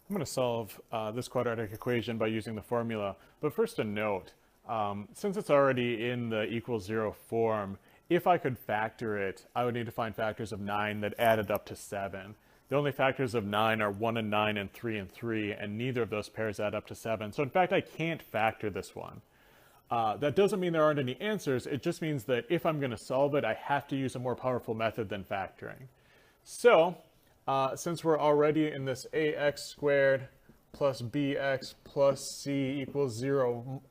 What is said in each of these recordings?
I'm going to solve this quadratic equation by using the formula, but first a note. Since it's already in the equals 0 form, if I could factor it, I would need to find factors of 9 that added up to 7. The only factors of 9 are 1 and 9 and 3 and 3, and neither of those pairs add up to 7. So in fact, I can't factor this one. That doesn't mean there aren't any answers. It just means that if I'm going to solve it, I have to use a more powerful method than factoring. So, since we're already in this ax squared plus bx plus c equals 0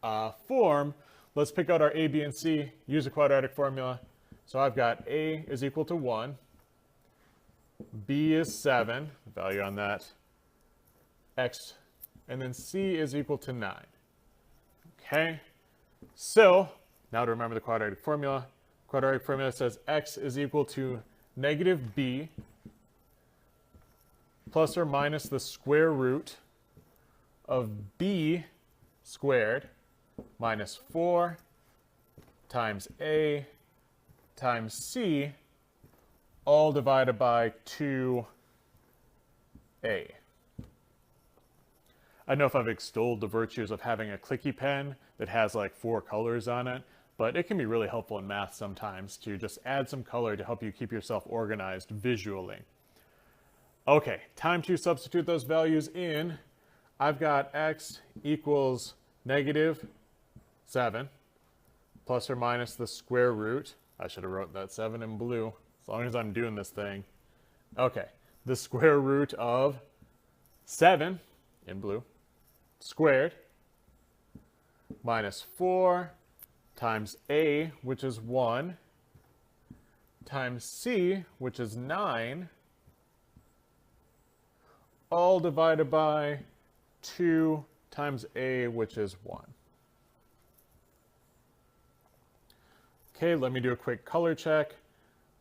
form, let's pick out our a, b, and c, use a quadratic formula. So I've got a is equal to 1, b is 7, value on that, x, and then c is equal to 9. Okay, so now to remember the quadratic formula says x is equal to negative b plus or minus the square root of b squared minus 4 times a times c, all divided by 2a. I don't know if I've extolled the virtues of having a clicky pen that has like 4 colors on it, but it can be really helpful in math sometimes to just add some color to help you keep yourself organized visually. Okay, time to substitute those values in. I've got x equals negative 7 plus or minus the square root. I should have wrote that 7 in blue, as long as I'm doing this thing. Okay, the square root of 7 in blue squared minus 4 times a, which is 1, times c, which is 9, all divided by 2 times a, which is 1. Okay, let me do a quick color check.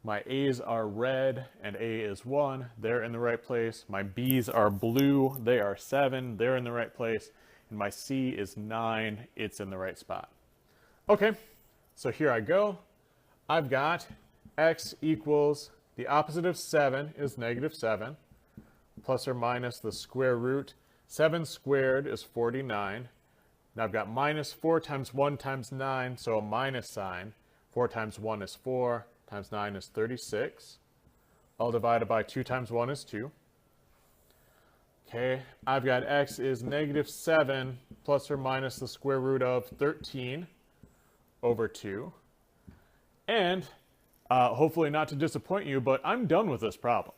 My a's are red and a is 1. They're in the right place. My b's are blue. They are 7. They're in the right place. And my c is 9. It's in the right spot. Okay, so here I go. I've got x equals, the opposite of 7 is negative 7, plus or minus the square root. 7 squared is 49. Now I've got minus 4 times 1 times 9, so a minus sign. 4 times 1 is 4, times 9 is 36. All divided by 2 times 1 is 2. Okay, I've got x is negative 7 plus or minus the square root of 13 over 2. And hopefully not to disappoint you, but I'm done with this problem.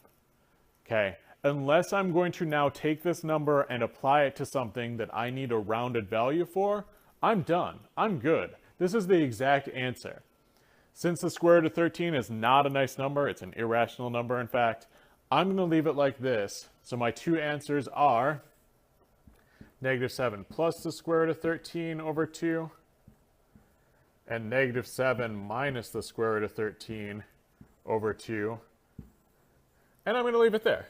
Okay, unless I'm going to now take this number and apply it to something that I need a rounded value for, I'm done. I'm good. This is the exact answer. Since the square root of 13 is not a nice number, it's an irrational number in fact, I'm going to leave it like this. So my two answers are negative 7 plus the square root of 13 over 2 and negative 7 minus the square root of 13 over 2. And I'm going to leave it there.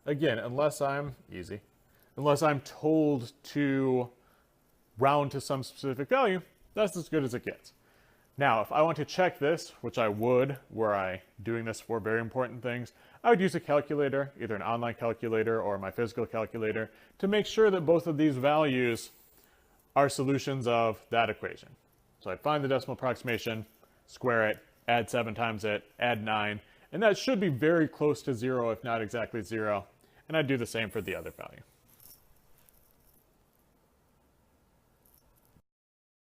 Again, unless I'm told to round to some specific value, that's as good as it gets. Now, if I want to check this, which I would, were I doing this for very important things, I would use a calculator, either an online calculator or my physical calculator, to make sure that both of these values are solutions of that equation. So I'd find the decimal approximation, square it, add 7 times it, add 9, and that should be very close to 0, if not exactly 0. And I'd do the same for the other value.